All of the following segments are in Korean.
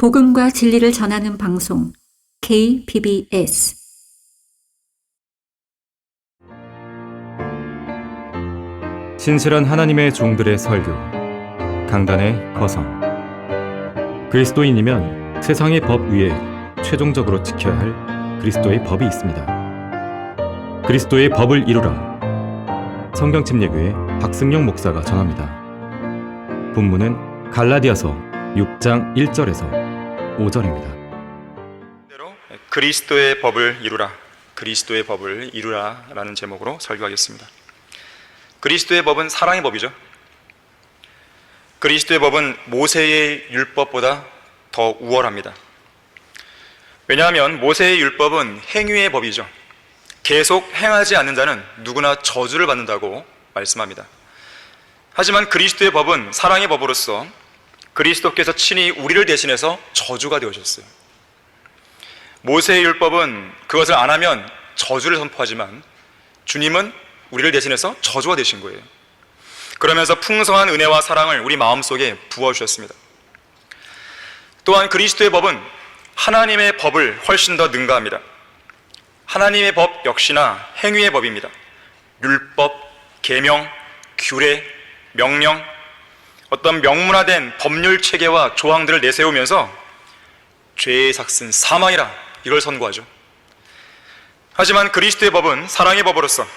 복음과 진리를 전하는 방송 KBS 신실한 하나님의 종들의 설교 강단의 거성. 그리스도인이면 세상의 법 위에 최종적으로 지켜야 할 그리스도의 법이 있습니다. 그리스도의 법을 이루라. 성경집 예교의 박승영 목사가 전합니다. 본문은 갈라디아서 6장 1절에서 5절입니다. 그리스도의 법을 이루라, 그리스도의 법을 이루라 라는 제목으로 설교하겠습니다. 그리스도의 법은 사랑의 법이죠. 그리스도의 법은 모세의 율법보다 더 우월합니다. 왜냐하면 모세의 율법은 행위의 법이죠. 계속 행하지 않는 자는 누구나 저주를 받는다고 말씀합니다. 하지만 그리스도의 법은 사랑의 법으로서 그리스도께서 친히 우리를 대신해서 저주가 되어주셨어요. 모세의 율법은 그것을 안 하면 저주를 선포하지만 주님은 우리를 대신해서 저주가 되신 거예요. 그러면서 풍성한 은혜와 사랑을 우리 마음속에 부어주셨습니다. 또한 그리스도의 법은 하나님의 법을 훨씬 더 능가합니다. 하나님의 법 역시나 행위의 법입니다. 율법, 계명, 규례, 명령, 어떤 명문화된 법률 체계와 조항들을 내세우면서 죄의 삭슨 사망이라 이걸 선고하죠. 하지만 그리스도의 법은 사랑의 법으로서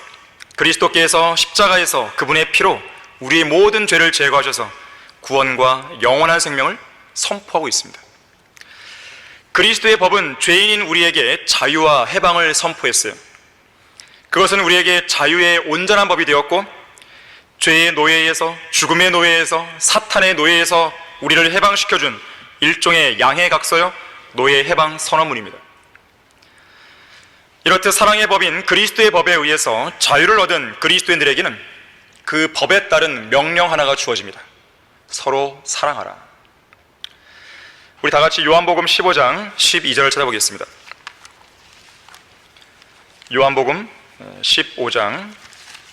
그리스도께서 십자가에서 그분의 피로 우리의 모든 죄를 제거하셔서 구원과 영원한 생명을 선포하고 있습니다. 그리스도의 법은 죄인인 우리에게 자유와 해방을 선포했어요. 그것은 우리에게 자유의 온전한 법이 되었고 죄의 노예에서, 죽음의 노예에서, 사탄의 노예에서 우리를 해방시켜준 일종의 양해각서여 노예 해방 선언문입니다. 이렇듯 사랑의 법인 그리스도의 법에 의해서 자유를 얻은 그리스도인들에게는 그 법에 따른 명령 하나가 주어집니다. 서로 사랑하라. 우리 다 같이 요한복음 15장 12절을 찾아보겠습니다. 요한복음 15장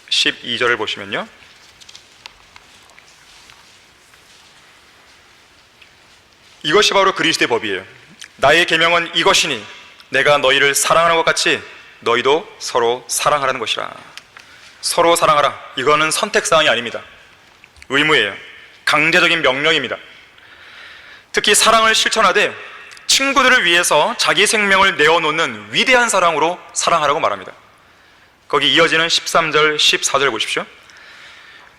12절을 보시면요, 이것이 바로 그리스도의 법이에요. 나의 계명은 이것이니 내가 너희를 사랑하는 것 같이 너희도 서로 사랑하라는 것이라. 서로 사랑하라. 이거는 선택사항이 아닙니다. 의무예요. 강제적인 명령입니다. 특히 사랑을 실천하되 친구들을 위해서 자기 생명을 내어놓는 위대한 사랑으로 사랑하라고 말합니다. 거기 이어지는 13절, 14절 보십시오.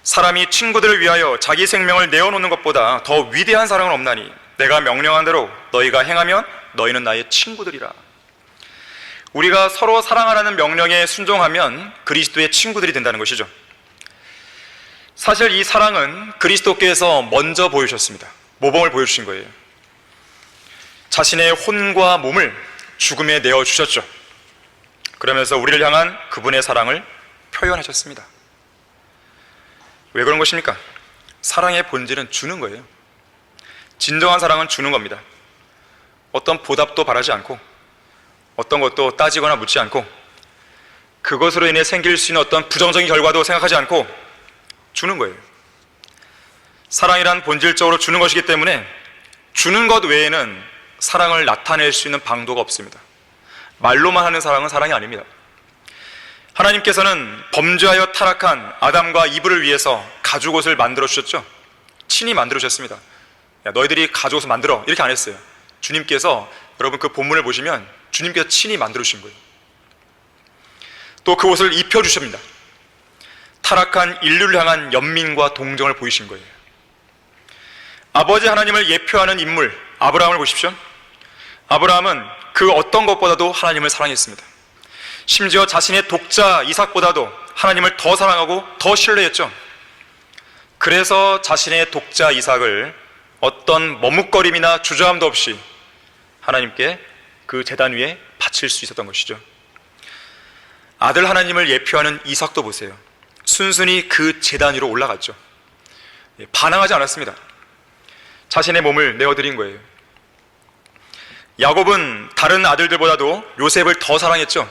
사람이 친구들을 위하여 자기 생명을 내어놓는 것보다 더 위대한 사랑은 없나니 내가 명령한 대로 너희가 행하면 너희는 나의 친구들이라. 우리가 서로 사랑하라는 명령에 순종하면 그리스도의 친구들이 된다는 것이죠. 사실 이 사랑은 그리스도께서 먼저 보여주셨습니다. 모범을 보여주신 거예요. 자신의 혼과 몸을 죽음에 내어주셨죠. 그러면서 우리를 향한 그분의 사랑을 표현하셨습니다. 왜 그런 것입니까? 사랑의 본질은 주는 거예요. 진정한 사랑은 주는 겁니다. 어떤 보답도 바라지 않고 어떤 것도 따지거나 묻지 않고 그것으로 인해 생길 수 있는 어떤 부정적인 결과도 생각하지 않고 주는 거예요. 사랑이란 본질적으로 주는 것이기 때문에 주는 것 외에는 사랑을 나타낼 수 있는 방도가 없습니다. 말로만 하는 사랑은 사랑이 아닙니다. 하나님께서는 범죄하여 타락한 아담과 이브를 위해서 가죽옷을 만들어 주셨죠. 친히 만들어 주셨습니다. 야, 너희들이 가죽옷을 만들어, 이렇게 안 했어요. 주님께서, 여러분 그 본문을 보시면 주님께서 친히 만들어 주신 거예요. 또 그 옷을 입혀 주십니다. 타락한 인류를 향한 연민과 동정을 보이신 거예요. 아버지 하나님을 예표하는 인물 아브라함을 보십시오. 아브라함은 그 어떤 것보다도 하나님을 사랑했습니다. 심지어 자신의 독자 이삭보다도 하나님을 더 사랑하고 더 신뢰했죠. 그래서 자신의 독자 이삭을 어떤 머뭇거림이나 주저함도 없이 하나님께 그 제단 위에 바칠 수 있었던 것이죠. 아들 하나님을 예표하는 이삭도 보세요. 순순히 그 제단 위로 올라갔죠. 반항하지 않았습니다. 자신의 몸을 내어드린 거예요. 야곱은 다른 아들들보다도 요셉을 더 사랑했죠.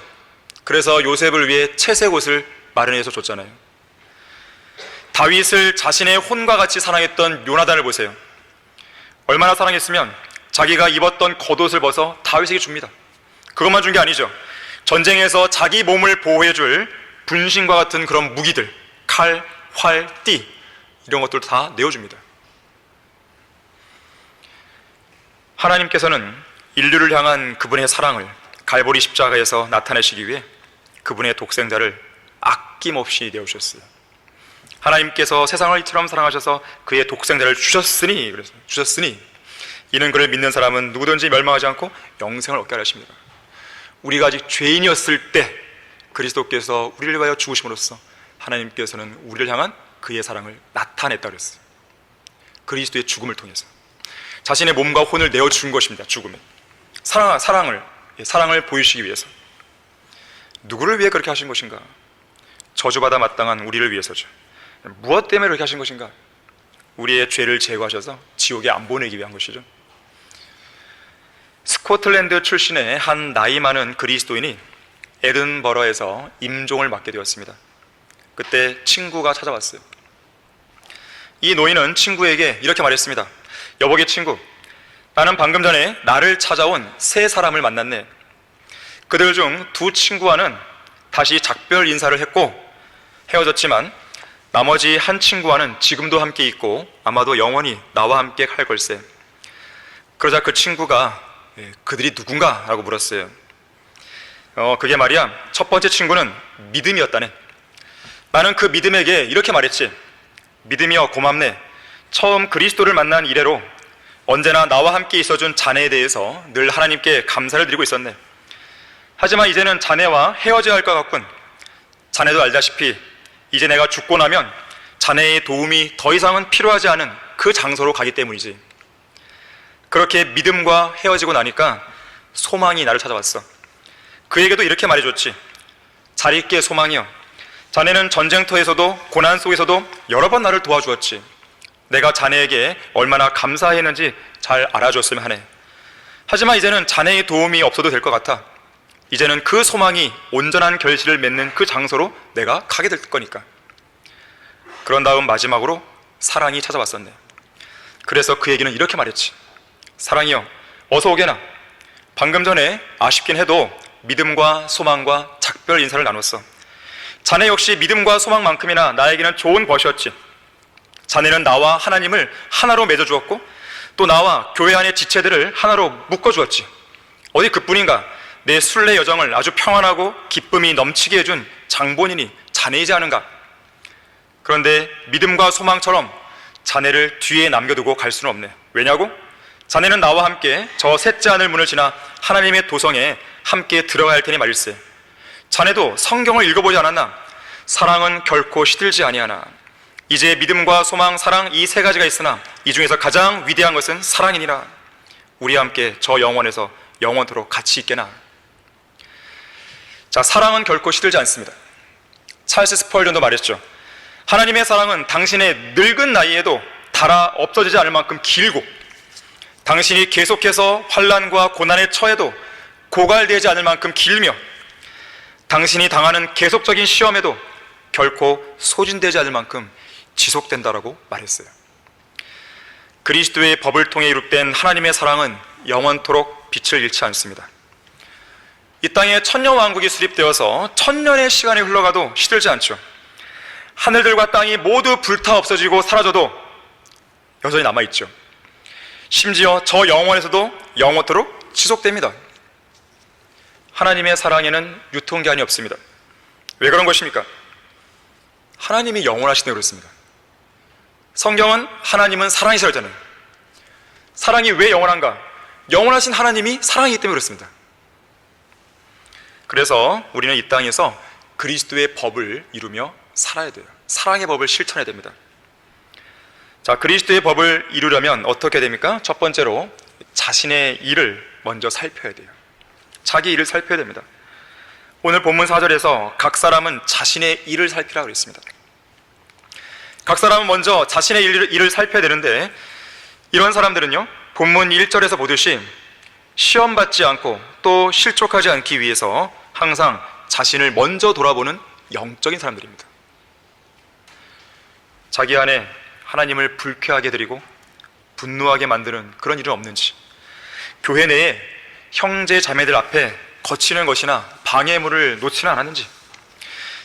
그래서 요셉을 위해 채색 옷을 마련해서 줬잖아요. 다윗을 자신의 혼과 같이 사랑했던 요나단을 보세요. 얼마나 사랑했으면 자기가 입었던 겉옷을 벗어 다윗에게 줍니다. 그것만 준 게 아니죠. 전쟁에서 자기 몸을 보호해줄 분신과 같은 그런 무기들, 칼, 활, 띠, 이런 것들도 다 내어줍니다. 하나님께서는 인류를 향한 그분의 사랑을 갈보리 십자가에서 나타내시기 위해 그분의 독생자를 아낌없이 내어주셨어요. 하나님께서 세상을 이처럼 사랑하셔서 그의 독생자를 주셨으니, 그래서 주셨으니 이는 그를 믿는 사람은 누구든지 멸망하지 않고 영생을 얻게 하려 하십니다. 우리가 아직 죄인이었을 때 그리스도께서 우리를 위하여 죽으심으로써 하나님께서는 우리를 향한 그의 사랑을 나타냈다고 그랬어요. 그리스도의 죽음을 통해서 자신의 몸과 혼을 내어준 것입니다. 죽음에 사랑을 보이시기 위해서. 누구를 위해 그렇게 하신 것인가? 저주받아 마땅한 우리를 위해서죠. 무엇 때문에 그렇게 하신 것인가? 우리의 죄를 제거하셔서 지옥에 안 보내기 위한 것이죠. 스코틀랜드 출신의 한 나이 많은 그리스도인이 에든버러에서 임종을 맞게 되었습니다. 그때 친구가 찾아왔어요. 이 노인은 친구에게 이렇게 말했습니다. 여보게 친구, 나는 방금 전에 나를 찾아온 세 사람을 만났네. 그들 중 두 친구와는 다시 작별 인사를 했고 헤어졌지만 나머지 한 친구와는 지금도 함께 있고 아마도 영원히 나와 함께 할 걸세. 그러자 그 친구가 그들이 누군가? 라고 물었어요. 그게 말이야, 첫 번째 친구는 믿음이었다네. 나는 그 믿음에게 이렇게 말했지. 믿음이여 고맙네. 처음 그리스도를 만난 이래로 언제나 나와 함께 있어준 자네에 대해서 늘 하나님께 감사를 드리고 있었네. 하지만 이제는 자네와 헤어져야 할 것 같군. 자네도 알다시피 이제 내가 죽고 나면 자네의 도움이 더 이상은 필요하지 않은 그 장소로 가기 때문이지. 그렇게 믿음과 헤어지고 나니까 소망이 나를 찾아왔어. 그에게도 이렇게 말해줬지. 잘 있게 소망이여. 자네는 전쟁터에서도 고난 속에서도 여러 번 나를 도와주었지. 내가 자네에게 얼마나 감사했는지 잘 알아줬으면 하네. 하지만 이제는 자네의 도움이 없어도 될 것 같아. 이제는 그 소망이 온전한 결실을 맺는 그 장소로 내가 가게 될 거니까. 그런 다음 마지막으로 사랑이 찾아왔었네. 그래서 그에게는 이렇게 말했지. 사랑이여, 어서 오게나. 방금 전에 아쉽긴 해도 믿음과 소망과 작별 인사를 나눴어. 자네 역시 믿음과 소망만큼이나 나에게는 좋은 벗이었지. 자네는 나와 하나님을 하나로 맺어주었고 또 나와 교회 안의 지체들을 하나로 묶어주었지. 어디 그뿐인가? 내 순례 여정을 아주 평안하고 기쁨이 넘치게 해준 장본인이 자네이지 않은가? 그런데 믿음과 소망처럼 자네를 뒤에 남겨두고 갈 수는 없네. 왜냐고? 자네는 나와 함께 저 셋째 하늘 문을 지나 하나님의 도성에 함께 들어가야 할 테니 말일세. 자네도 성경을 읽어보지 않았나? 사랑은 결코 시들지 아니하나. 이제 믿음과 소망, 사랑 이 세 가지가 있으나 이 중에서 가장 위대한 것은 사랑이니라. 우리 함께 저 영원에서 영원토록 같이 있게나. 자, 사랑은 결코 시들지 않습니다. 찰스 스펄전도 말했죠. 하나님의 사랑은 당신의 늙은 나이에도 닳아 없어지지 않을 만큼 길고 당신이 계속해서 환난과 고난에 처해도 고갈되지 않을 만큼 길며 당신이 당하는 계속적인 시험에도 결코 소진되지 않을 만큼 지속된다라고 말했어요. 그리스도의 법을 통해 이룩된 하나님의 사랑은 영원토록 빛을 잃지 않습니다. 이 땅에 천년왕국이 수립되어서 천년의 시간이 흘러가도 시들지 않죠. 하늘들과 땅이 모두 불타 없어지고 사라져도 여전히 남아있죠. 심지어 저 영원에서도 영원토록 지속됩니다. 하나님의 사랑에는 유통기한이 없습니다. 왜 그런 것입니까? 하나님이 영원하시다고 그랬습니다. 성경은 하나님은 사랑이시잖아요. 사랑이 왜 영원한가? 영원하신 하나님이 사랑이기 때문에 그렇습니다. 그래서 우리는 이 땅에서 그리스도의 법을 이루며 살아야 돼요. 사랑의 법을 실천해야 됩니다. 자, 그리스도의 법을 이루려면 어떻게 됩니까? 첫 번째로 자신의 일을 먼저 살펴야 돼요. 자기 일을 살펴야 됩니다. 오늘 본문 4절에서 각 사람은 자신의 일을 살피라고 그랬습니다. 각 사람은 먼저 자신의 일을 살펴야 되는데 이런 사람들은요, 본문 1절에서 보듯이 시험받지 않고 또 실족하지 않기 위해서 항상 자신을 먼저 돌아보는 영적인 사람들입니다. 자기 안에 하나님을 불쾌하게 드리고 분노하게 만드는 그런 일은 없는지, 교회 내에 형제 자매들 앞에 거치는 것이나 방해물을 놓지는 않았는지,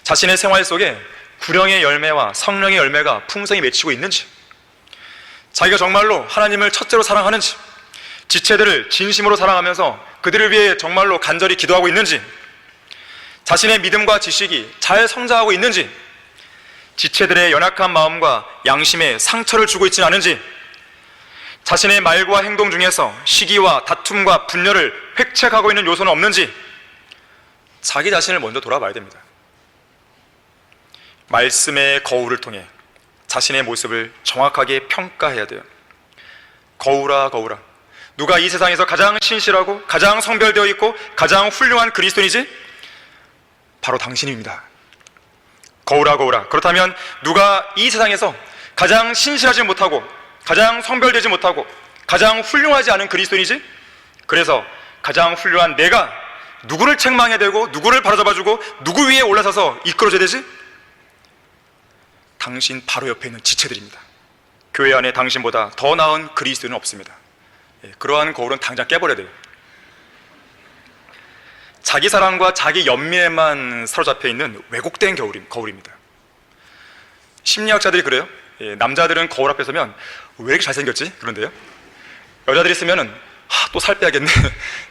자신의 생활 속에 구령의 열매와 성령의 열매가 풍성히 맺히고 있는지, 자기가 정말로 하나님을 첫째로 사랑하는지, 지체들을 진심으로 사랑하면서 그들을 위해 정말로 간절히 기도하고 있는지, 자신의 믿음과 지식이 잘 성장하고 있는지, 지체들의 연약한 마음과 양심에 상처를 주고 있지는 않은지, 자신의 말과 행동 중에서 시기와 다툼과 분열을 획책하고 있는 요소는 없는지 자기 자신을 먼저 돌아봐야 됩니다. 말씀의 거울을 통해 자신의 모습을 정확하게 평가해야 돼요. 거울아, 거울아, 누가 이 세상에서 가장 신실하고 가장 성별되어 있고 가장 훌륭한 그리스도인이지? 바로 당신입니다. 거울아, 거울아, 그렇다면 누가 이 세상에서 가장 신실하지 못하고 가장 성별되지 못하고 가장 훌륭하지 않은 그리스도인이지? 그래서 가장 훌륭한 내가 누구를 책망해야 되고 누구를 바로잡아주고 누구 위에 올라서서 이끌어줘야 되지? 당신 바로 옆에 있는 지체들입니다. 교회 안에 당신보다 더 나은 그리스도인은 없습니다. 그러한 거울은 당장 깨버려야 돼요. 자기 사랑과 자기 연민에만 사로잡혀 있는 왜곡된 거울입니다. 심리학자들이 그래요. 남자들은 거울 앞에 서면 왜 이렇게 잘생겼지? 그런데요, 여자들이 쓰면은 또 살 빼야겠네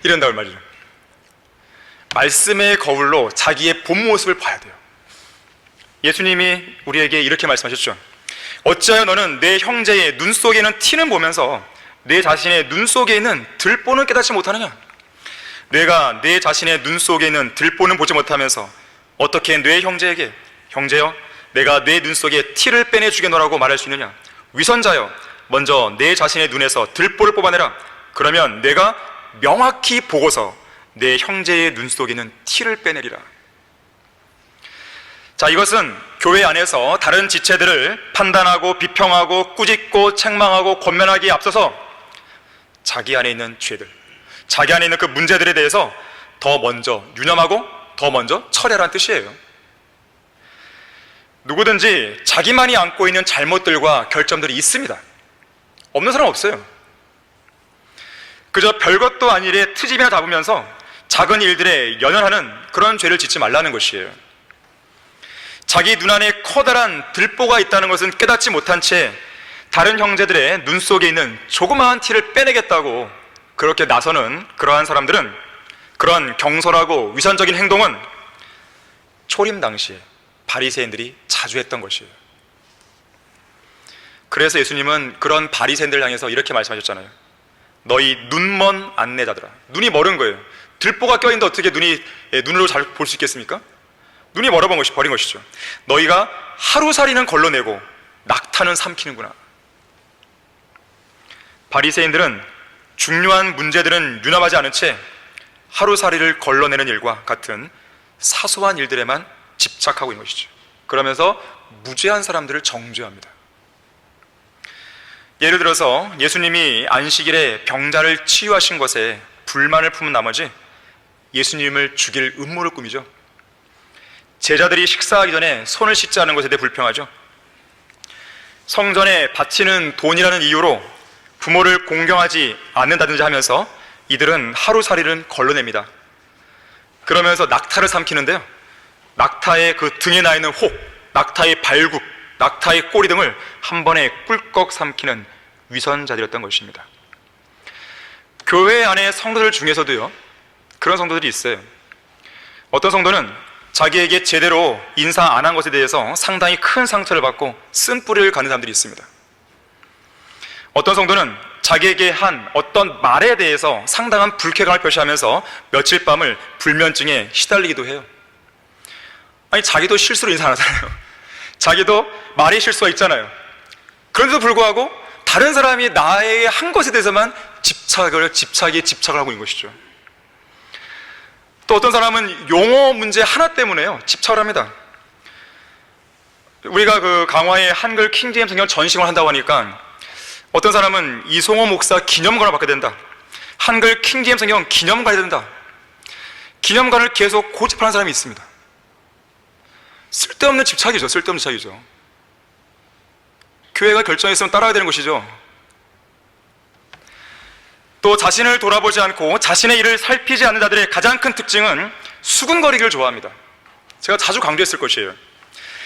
이런다고 말이죠. 말씀의 거울로 자기의 본 모습을 봐야 돼요. 예수님이 우리에게 이렇게 말씀하셨죠. 어찌하여 너는 내 형제의 눈 속에는 티는 보면서 내 자신의 눈 속에 있는 들보는 깨닫지 못하느냐? 내가 내 자신의 눈 속에 있는 들보는 보지 못하면서 어떻게 내 형제에게 형제여 내가 내 눈 속에 티를 빼내주겠노라고 말할 수 있느냐? 위선자여 먼저 내 자신의 눈에서 들보를 뽑아내라. 그러면 내가 명확히 보고서 내 형제의 눈 속에는 티를 빼내리라. 자, 이것은 교회 안에서 다른 지체들을 판단하고 비평하고 꾸짖고 책망하고 권면하기에 앞서서 자기 안에 있는 죄들, 자기 안에 있는 그 문제들에 대해서 더 먼저 유념하고 더 먼저 처리하라는 뜻이에요. 누구든지 자기만이 안고 있는 잘못들과 결점들이 있습니다. 없는 사람 없어요. 그저 별것도 아닌 일에 트집이나 잡으면서 작은 일들에 연연하는 그런 죄를 짓지 말라는 것이에요. 자기 눈 안에 커다란 들보가 있다는 것은 깨닫지 못한 채 다른 형제들의 눈 속에 있는 조그마한 티를 빼내겠다고 그렇게 나서는 그러한 사람들은, 그런 경솔하고 위선적인 행동은 초림 당시에 바리새인들이 자주 했던 것이에요. 그래서 예수님은 그런 바리새인들을 향해서 이렇게 말씀하셨잖아요. 너희 눈먼 안내자들아. 눈이 멀은 거예요. 들보가 껴있는데 어떻게 눈으로 잘 볼 수 있겠습니까? 눈이 멀어버린 것이죠. 너희가 하루살이는 걸러내고 낙타는 삼키는구나. 바리새인들은 중요한 문제들은 유념하지 않은 채 하루살이를 걸러내는 일과 같은 사소한 일들에만 집착하고 있는 것이죠. 그러면서 무죄한 사람들을 정죄합니다. 예를 들어서 예수님이 안식일에 병자를 치유하신 것에 불만을 품은 나머지 예수님을 죽일 음모를 꾸미죠. 제자들이 식사하기 전에 손을 씻지 않은 것에 대해 불평하죠. 성전에 바치는 돈이라는 이유로 부모를 공경하지 않는다든지 하면서 이들은 하루살이를 걸러냅니다. 그러면서 낙타를 삼키는데요, 낙타의 그 등에 나 있는 혹, 낙타의 발굽, 낙타의 꼬리 등을 한 번에 꿀꺽 삼키는 위선자들이었던 것입니다. 교회 안에 성도들 중에서도요, 그런 성도들이 있어요. 어떤 성도는 자기에게 제대로 인사 안 한 것에 대해서 상당히 큰 상처를 받고 쓴뿌리를 가는 사람들이 있습니다. 어떤 성도는 자기에게 한 어떤 말에 대해서 상당한 불쾌감을 표시하면서 며칠 밤을 불면증에 시달리기도 해요. 아니, 자기도 실수로 인사 안 하잖아요. 자기도 말의 실수가 있잖아요. 그런데도 불구하고 다른 사람이 나에게 한 것에 대해서만 집착을 하고 있는 것이죠. 또 어떤 사람은 용어 문제 하나 때문에요, 집착을 합니다. 우리가 그 강화의 한글 킹제임스 성경 전시관을 한다고 하니까 어떤 사람은 이송호 목사 기념관을 받게 된다, 한글 킹제임스 성경 기념관이 된다, 기념관을 계속 고집하는 사람이 있습니다. 쓸데없는 집착이죠. 쓸데없는 집착이죠. 교회가 결정했으면 따라야 되는 것이죠. 또 자신을 돌아보지 않고 자신의 일을 살피지 않는 자들의 가장 큰 특징은 수군거리기를 좋아합니다. 제가 자주 강조했을 것이에요.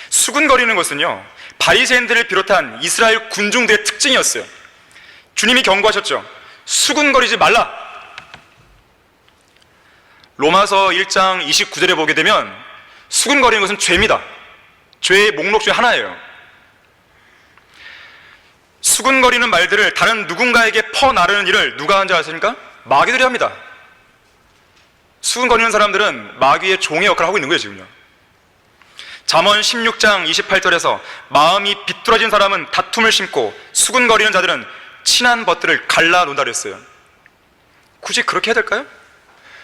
수군거리는 것은요, 바리새인들을 비롯한 이스라엘 군중들의 특징이었어요. 주님이 경고하셨죠. 수군거리지 말라. 로마서 1장 29절에 보게 되면 수군거리는 것은 죄입니다. 죄의 목록 중에 하나예요. 수군거리는 말들을 다른 누군가에게 퍼나르는 일을 누가 하는지 아십니까? 마귀들이 합니다. 수군거리는 사람들은 마귀의 종의 역할을 하고 있는 거예요, 지금요. 잠언 16장 28절에서 마음이 비뚤어진 사람은 다툼을 심고 수군거리는 자들은 친한 벗들을 갈라놓는다 그랬어요. 굳이 그렇게 해야 될까요?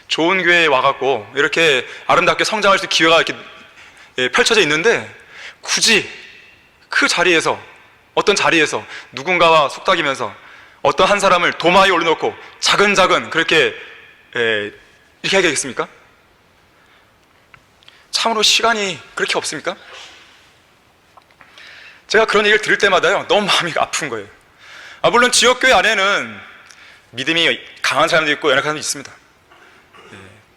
좋은 교회에 와갖고 이렇게 아름답게 성장할 수 있는 기회가 이렇게 펼쳐져 있는데 굳이 그 자리에서, 어떤 자리에서 누군가와 속닥이면서 어떤 한 사람을 도마 위에 올려놓고 자근자근 그렇게 이렇게 하겠습니까? 참으로 시간이 그렇게 없습니까? 제가 그런 얘기를 들을 때마다요, 너무 마음이 아픈 거예요. 물론 지역교회 안에는 믿음이 강한 사람도 있고 연약한 사람도 있습니다.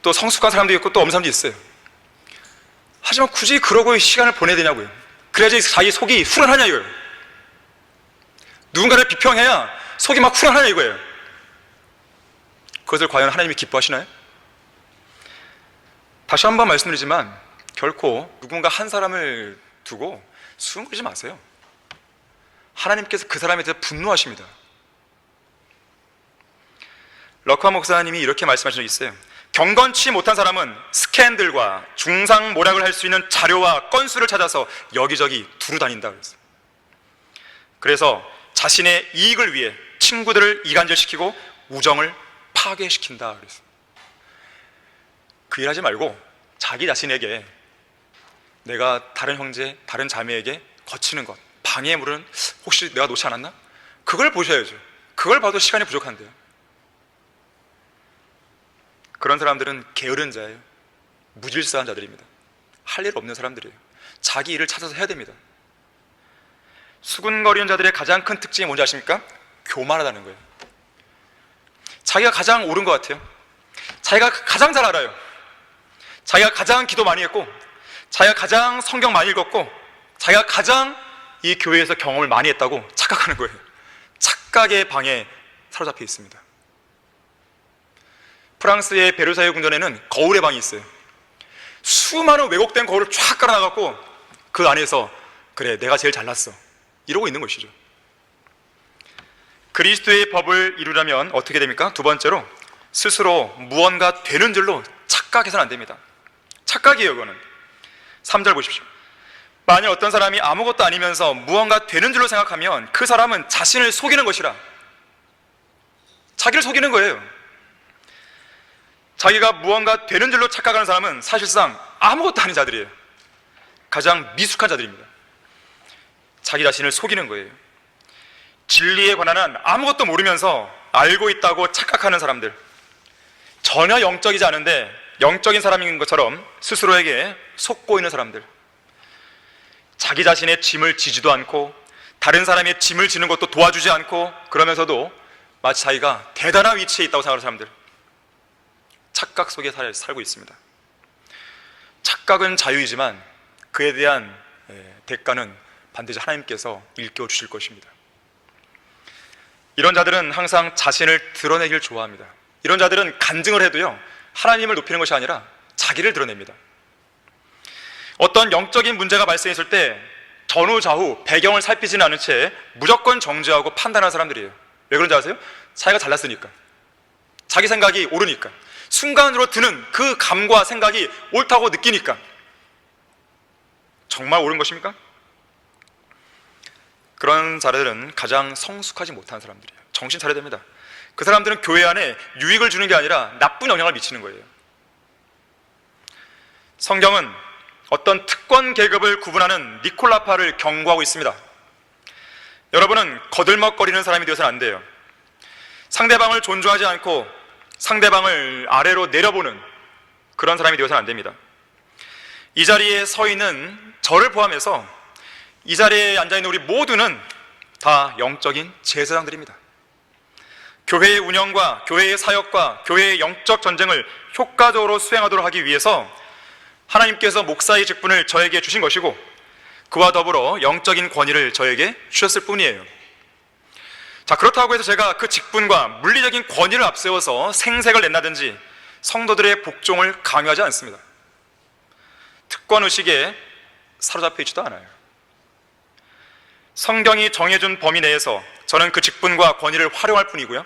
또 성숙한 사람도 있고 또 없는 사람도 있어요. 하지만 굳이 그러고 시간을 보내야 되냐고요. 그래야지 자기 속이 후련하냐 이거예요. 누군가를 비평해야 속이 막 후련하냐 이거예요. 그것을 과연 하나님이 기뻐하시나요? 다시 한번 말씀드리지만 결코 누군가 한 사람을 두고 수군거리지 마세요. 하나님께서 그 사람에 대해서 분노하십니다. 럭커 목사님이 이렇게 말씀하신 적이 있어요. 경건치 못한 사람은 스캔들과 중상모략을 할 수 있는 자료와 건수를 찾아서 여기저기 두루 다닌다 그랬어요. 그래서 자신의 이익을 위해 친구들을 이간질시키고 우정을 파괴시킨다 그랬어요. 그 일 하지 말고 자기 자신에게, 내가 다른 형제, 다른 자매에게 거치는 것, 방해물은 혹시 내가 놓지 않았나? 그걸 보셔야죠. 그걸 봐도 시간이 부족한데요. 그런 사람들은 게으른 자예요. 무질서한 자들입니다. 할 일 없는 사람들이에요. 자기 일을 찾아서 해야 됩니다. 수군거리는 자들의 가장 큰 특징이 뭔지 아십니까? 교만하다는 거예요. 자기가 가장 옳은 것 같아요. 자기가 가장 잘 알아요. 자기가 가장 기도 많이 했고, 자기가 가장 성경 많이 읽었고, 자기가 가장 이 교회에서 경험을 많이 했다고 착각하는 거예요. 착각의 방에 사로잡혀 있습니다. 프랑스의 베르사유 궁전에는 거울의 방이 있어요. 수많은 왜곡된 거울을 쫙 깔아놔갖고 그 안에서 그래, 내가 제일 잘났어, 이러고 있는 것이죠. 그리스도의 법을 이루려면 어떻게 됩니까? 두 번째로, 스스로 무언가 되는 줄로 착각해서는 안 됩니다. 착각이에요, 그거는. 3절 보십시오. 만일 어떤 사람이 아무것도 아니면서 무언가 되는 줄로 생각하면 그 사람은 자신을 속이는 것이라. 자기를 속이는 거예요. 자기가 무언가 되는 줄로 착각하는 사람은 사실상 아무것도 아닌 자들이에요. 가장 미숙한 자들입니다. 자기 자신을 속이는 거예요. 진리에 관한 한 아무것도 모르면서 알고 있다고 착각하는 사람들, 전혀 영적이지 않은데 영적인 사람인 것처럼 스스로에게 속고 있는 사람들, 자기 자신의 짐을 지지도 않고 다른 사람의 짐을 지는 것도 도와주지 않고 그러면서도 마치 자기가 대단한 위치에 있다고 생각하는 사람들, 착각 속에 살고 있습니다. 착각은 자유이지만 그에 대한 대가는 반드시 하나님께서 일깨워 주실 것입니다. 이런 자들은 항상 자신을 드러내길 좋아합니다. 이런 자들은 간증을 해도요, 하나님을 높이는 것이 아니라 자기를 드러냅니다. 어떤 영적인 문제가 발생했을 때 전후 좌우 배경을 살피지는 않은 채 무조건 정죄하고 판단하는 사람들이에요. 왜 그런지 아세요? 자기가 잘났으니까, 자기 생각이 옳으니까, 순간으로 드는 그 감과 생각이 옳다고 느끼니까. 정말 옳은 것입니까? 그런 자들은 가장 성숙하지 못한 사람들이에요. 정신 차려야 됩니다. 그 사람들은 교회 안에 유익을 주는 게 아니라 나쁜 영향을 미치는 거예요. 성경은 어떤 특권 계급을 구분하는 니콜라파를 경고하고 있습니다. 여러분은 거들먹거리는 사람이 되어서는 안 돼요. 상대방을 존중하지 않고 상대방을 아래로 내려보는 그런 사람이 되어서는 안 됩니다. 이 자리에 서 있는 저를 포함해서 이 자리에 앉아있는 우리 모두는 다 영적인 제사장들입니다. 교회의 운영과 교회의 사역과 교회의 영적 전쟁을 효과적으로 수행하도록 하기 위해서 하나님께서 목사의 직분을 저에게 주신 것이고, 그와 더불어 영적인 권위를 저에게 주셨을 뿐이에요. 자, 그렇다고 해서 제가 그 직분과 물리적인 권위를 앞세워서 생색을 낸다든지 성도들의 복종을 강요하지 않습니다. 특권의식에 사로잡혀 있지도 않아요. 성경이 정해준 범위 내에서 저는 그 직분과 권위를 활용할 뿐이고요,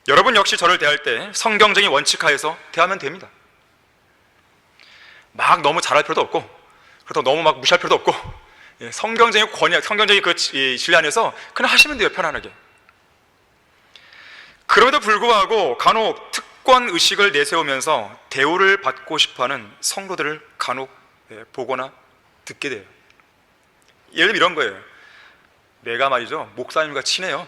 여러분 역시 저를 대할 때 성경적인 원칙 하에서 대하면 됩니다. 막 너무 잘할 필요도 없고, 그렇다고 너무 막 무시할 필요도 없고, 성경적인 권위, 성경적인 그 진리 안에서 그냥 하시면 돼요, 편안하게. 그럼에도 불구하고 간혹 특권 의식을 내세우면서 대우를 받고 싶어하는 성도들을 간혹 보거나 듣게 돼요. 예를 들면 이런 거예요. 내가 말이죠, 목사님과 친해요.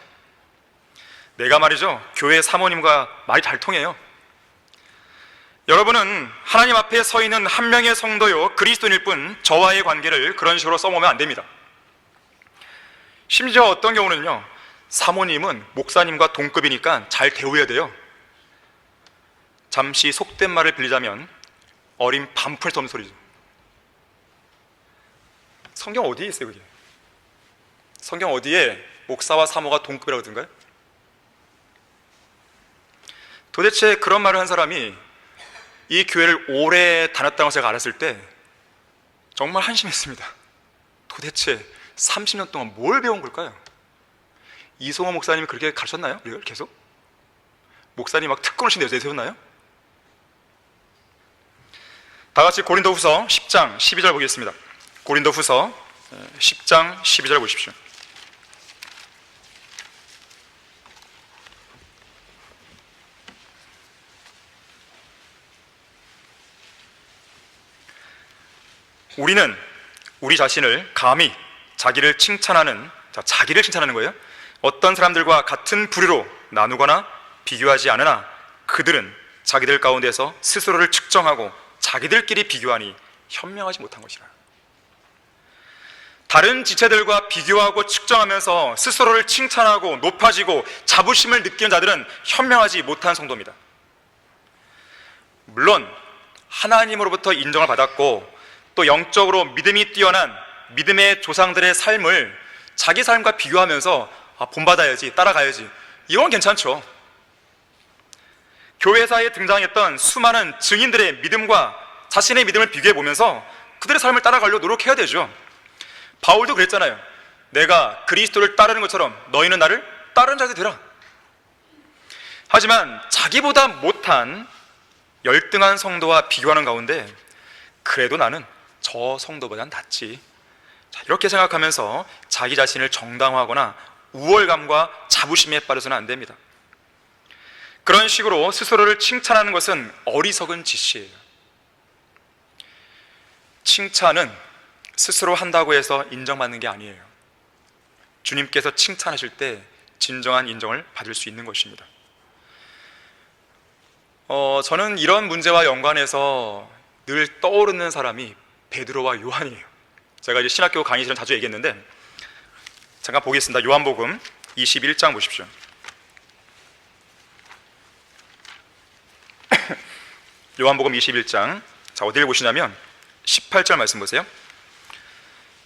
내가 말이죠, 교회 사모님과 말이 잘 통해요. 여러분은 하나님 앞에 서 있는 한 명의 성도요, 그리스도인일 뿐 저와의 관계를 그런 식으로 써보면 안 됩니다. 심지어 어떤 경우는요, 사모님은 목사님과 동급이니까 잘 대우해야 돼요. 잠시 속된 말을 빌리자면 어린 반푼 수 없는 소리죠. 성경 어디에 있어요, 그게? 성경 어디에 목사와 사모가 동급이라고 하던가요? 도대체 그런 말을 한 사람이 이 교회를 오래 다녔다고 제가 알았을 때 정말 한심했습니다. 도대체 30년 동안 뭘 배운 걸까요? 이송호 목사님이 그렇게 가르쳤나요? 이걸 계속? 목사님 막 특권을 내세웠나요? 다 같이 고린도후서 10장 12절 보겠습니다. 고린도후서 10장 12절 보십시오. 우리는 우리 자신을 감히 자기를 칭찬하는 거예요. 어떤 사람들과 같은 부류로 나누거나 비교하지 않으나 그들은 자기들 가운데서 스스로를 측정하고 자기들끼리 비교하니 현명하지 못한 것이라. 다른 지체들과 비교하고 측정하면서 스스로를 칭찬하고 높아지고 자부심을 느끼는 자들은 현명하지 못한 성도입니다. 물론 하나님으로부터 인정을 받았고 또 영적으로 믿음이 뛰어난 믿음의 조상들의 삶을 자기 삶과 비교하면서 본받아야지, 따라가야지, 이건 괜찮죠. 교회사에 등장했던 수많은 증인들의 믿음과 자신의 믿음을 비교해 보면서 그들의 삶을 따라가려고 노력해야 되죠. 바울도 그랬잖아요. 내가 그리스도를 따르는 것처럼 너희는 나를 따르는 자들이 되라. 하지만 자기보다 못한 열등한 성도와 비교하는 가운데 그래도 나는 저 성도보다는 낫지, 이렇게 생각하면서 자기 자신을 정당화하거나 우월감과 자부심에 빠져서는 안 됩니다. 그런 식으로 스스로를 칭찬하는 것은 어리석은 짓이에요. 칭찬은 스스로 한다고 해서 인정받는 게 아니에요. 주님께서 칭찬하실 때 진정한 인정을 받을 수 있는 것입니다. 저는 이런 문제와 연관해서 늘 떠오르는 사람이 베드로와 요한이에요. 제가 이제 신학교 강의 시간 자주 얘기했는데 잠깐 보겠습니다. 요한복음 21장 보십시오. 요한복음 21장, 자, 어디를 보시냐면 18절 말씀 보세요.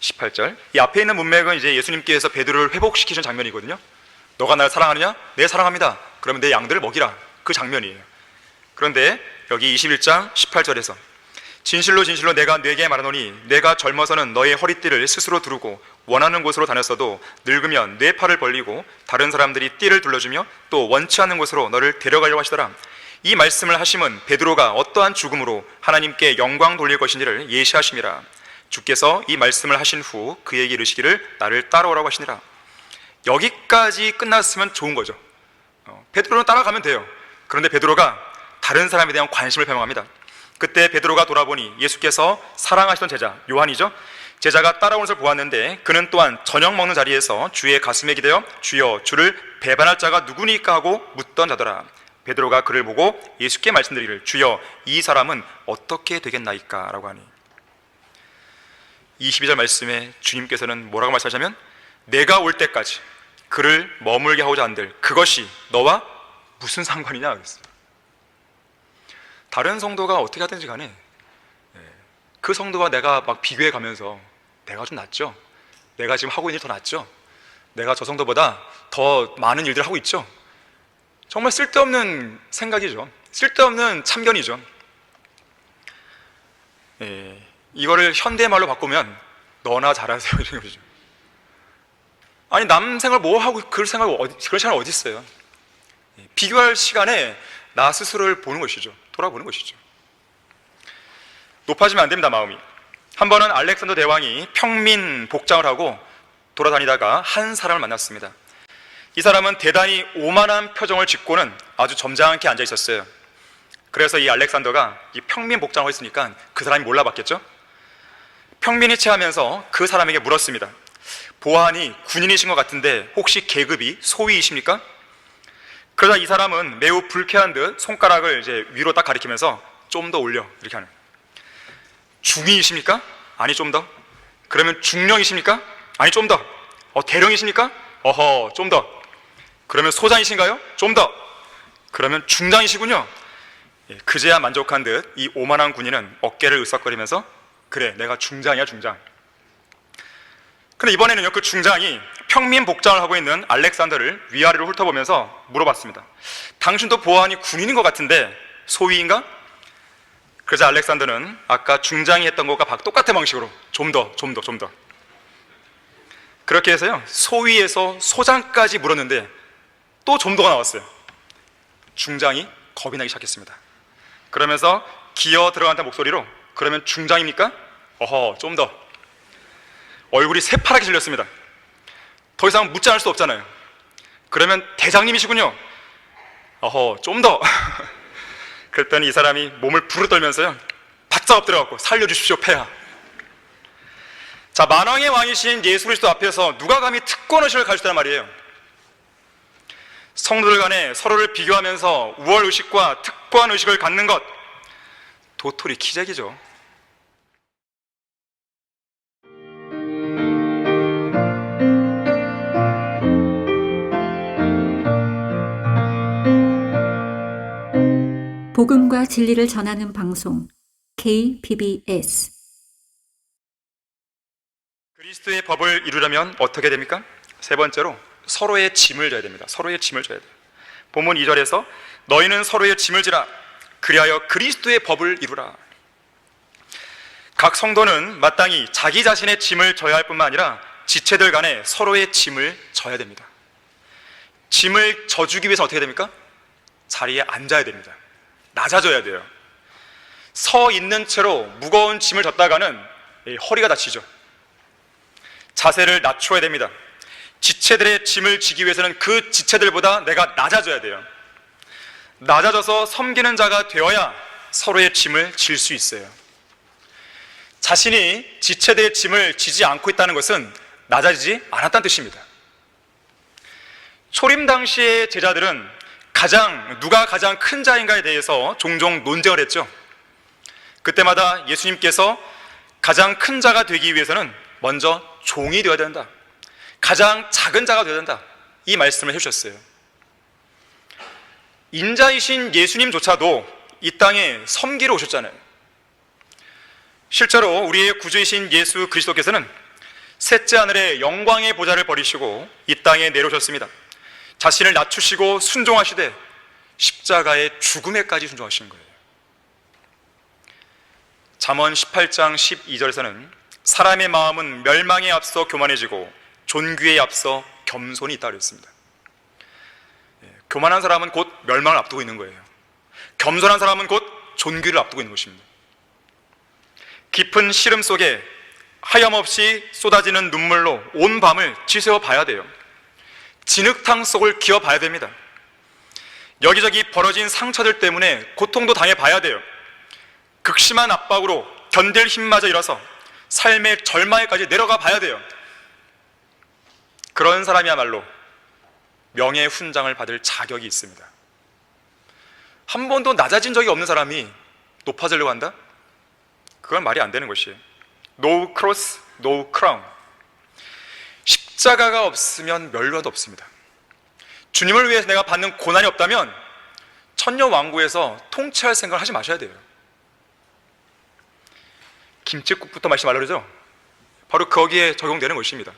18절. 이 앞에 있는 문맥은 이제 예수님께서 베드로를 회복시키신 장면이거든요. 너가 나를 사랑하느냐? 네, 사랑합니다. 그러면 내 양들을 먹이라. 그 장면이에요. 그런데 여기 21장 18절에서 진실로 진실로 내가 네게 말하노니 내가 젊어서는 너의 허리띠를 스스로 두르고 원하는 곳으로 다녔어도 늙으면 네 팔을 벌리고 다른 사람들이 띠를 둘러주며 또 원치 않는 곳으로 너를 데려가려고 하시더라. 이 말씀을 하심은 베드로가 어떠한 죽음으로 하나님께 영광 돌릴 것인지를 예시하심이라. 주께서 이 말씀을 하신 후 그에게 이르시기를 나를 따라오라고 하시니라. 여기까지 끝났으면 좋은 거죠. 베드로는 따라가면 돼요. 그런데 베드로가 다른 사람에 대한 관심을 표명합니다. 그때 베드로가 돌아보니 예수께서 사랑하시던 제자 요한이죠. 제자가 따라오는 것을 보았는데 그는 또한 저녁 먹는 자리에서 주의 가슴에 기대어 주여 주를 배반할 자가 누구니까 하고 묻던 자더라. 베드로가 그를 보고 예수께 말씀드리기를 주여 이 사람은 어떻게 되겠나이까 라고 하니 22절 말씀에 주님께서는 뭐라고 말씀하시냐면 내가 올 때까지 그를 머물게 하고자 한들 그것이 너와 무슨 상관이냐 그랬어요. 다른 성도가 어떻게 하든지 간에 그 성도와 내가 막 비교해 가면서 내가 좀 낫죠? 내가 지금 하고 있는 일 더 낫죠? 내가 저 성도보다 더 많은 일들을 하고 있죠? 정말 쓸데없는 생각이죠. 쓸데없는 참견이죠. 이거를 현대말로 바꾸면 너나 잘하세요 이런 거죠. 아니 남 생활 뭐 하고 그럴 시간 어디 있어요? 비교할 시간에 나 스스로를 보는 것이죠. 돌아보는 것이죠. 높아지면 안 됩니다, 마음이. 한 번은 알렉산더 대왕이 평민 복장을 하고 돌아다니다가 한 사람을 만났습니다. 이 사람은 대단히 오만한 표정을 짓고는 아주 점잖게 앉아 있었어요. 그래서 이 알렉산더가 이 평민 복장을 했으니까 그 사람이 몰라봤겠죠? 평민이 체하면서 그 사람에게 물었습니다. 보아하니 군인이신 것 같은데 혹시 계급이 소위이십니까? 그러자 이 사람은 매우 불쾌한 듯 손가락을 이제 위로 딱 가리키면서 좀 더 올려 이렇게 하는. 중위이십니까? 아니 좀 더. 그러면 중령이십니까? 아니 좀 더. 대령이십니까? 어허 좀 더. 그러면 소장이신가요? 좀 더. 그러면 중장이시군요. 그제야 만족한 듯 이 오만한 군인은 어깨를 으싹거리면서 그래 내가 중장이야 중장. 근데 이번에는요 그 중장이 평민 복장을 하고 있는 알렉산더를 위아래로 훑어보면서 물어봤습니다. 당신도 보아하니 군인인 것 같은데 소위인가? 그래서 알렉산더는 아까 중장이 했던 것과 똑같은 방식으로 좀 더 그렇게 해서요 소위에서 소장까지 물었는데 또 좀 더가 나왔어요. 중장이 겁이 나기 시작했습니다. 그러면서 기어 들어간다는 목소리로 그러면 중장입니까? 어허 좀 더. 얼굴이 새파랗게 질렸습니다. 더 이상 묻지 않을 수 없잖아요. 그러면 대장님이시군요. 어허 좀 더. 그랬더니 이 사람이 몸을 부르떨면서요 바짝 엎드려갖고 살려주십시오 폐하. 자, 만왕의 왕이신 예수 그리스도 앞에서 누가 감히 특권의식을 가지셨단 말이에요. 성도들 간에 서로를 비교하면서 우월의식과 특권의식을 갖는 것 도토리 키재기죠. 복음과 진리를 전하는 방송 KBS. 그리스도의 법을 이루려면 어떻게 됩니까? 세 번째로 서로의 짐을 져야 됩니다. 서로의 짐을 져야 돼요. 본문 2절에서 너희는 서로의 짐을 지라 그리하여 그리스도의 법을 이루라. 각 성도는 마땅히 자기 자신의 짐을 져야 할 뿐만 아니라 지체들 간에 서로의 짐을 져야 됩니다. 짐을 져주기 위해서 어떻게 됩니까? 자리에 앉아야 됩니다. 낮아져야 돼요. 서 있는 채로 무거운 짐을 졌다가는 허리가 다치죠. 자세를 낮춰야 됩니다. 지체들의 짐을 지기 위해서는 그 지체들보다 내가 낮아져야 돼요. 낮아져서 섬기는 자가 되어야 서로의 짐을 질 수 있어요. 자신이 지체들의 짐을 지지 않고 있다는 것은 낮아지지 않았다는 뜻입니다. 초림 당시의 제자들은 누가 가장 큰 자인가에 대해서 종종 논쟁을 했죠. 그때마다 예수님께서 가장 큰 자가 되기 위해서는 먼저 종이 되어야 된다. 가장 작은 자가 되어야 된다. 이 말씀을 해주셨어요. 인자이신 예수님조차도 이 땅에 섬기러 오셨잖아요. 실제로 우리의 구주이신 예수 그리스도께서는 셋째 하늘의 영광의 보좌를 버리시고 이 땅에 내려오셨습니다. 자신을 낮추시고 순종하시되 십자가의 죽음에까지 순종하신 거예요. 잠언 18장 12절에서는 사람의 마음은 멸망에 앞서 교만해지고 존귀에 앞서 겸손이 있다고 했습니다. 교만한 사람은 곧 멸망을 앞두고 있는 거예요. 겸손한 사람은 곧 존귀를 앞두고 있는 것입니다. 깊은 시름 속에 하염없이 쏟아지는 눈물로 온 밤을 지새워 봐야 돼요. 진흙탕 속을 기어 봐야 됩니다. 여기저기 벌어진 상처들 때문에 고통도 당해봐야 돼요. 극심한 압박으로 견딜 힘마저 잃어서 삶의 절망에까지 내려가 봐야 돼요. 그런 사람이야말로 명예의 훈장을 받을 자격이 있습니다. 한 번도 낮아진 적이 없는 사람이 높아지려고 한다? 그건 말이 안 되는 것이에요. No cross, no crown. 십자가가 없으면 멸류관도 없습니다. 주님을 위해서 내가 받는 고난이 없다면 천녀왕국에서 통치할 생각을 하지 마셔야 돼요. 김칫국부터 마시지 말라 그러죠? 바로 거기에 적용되는 것입니다.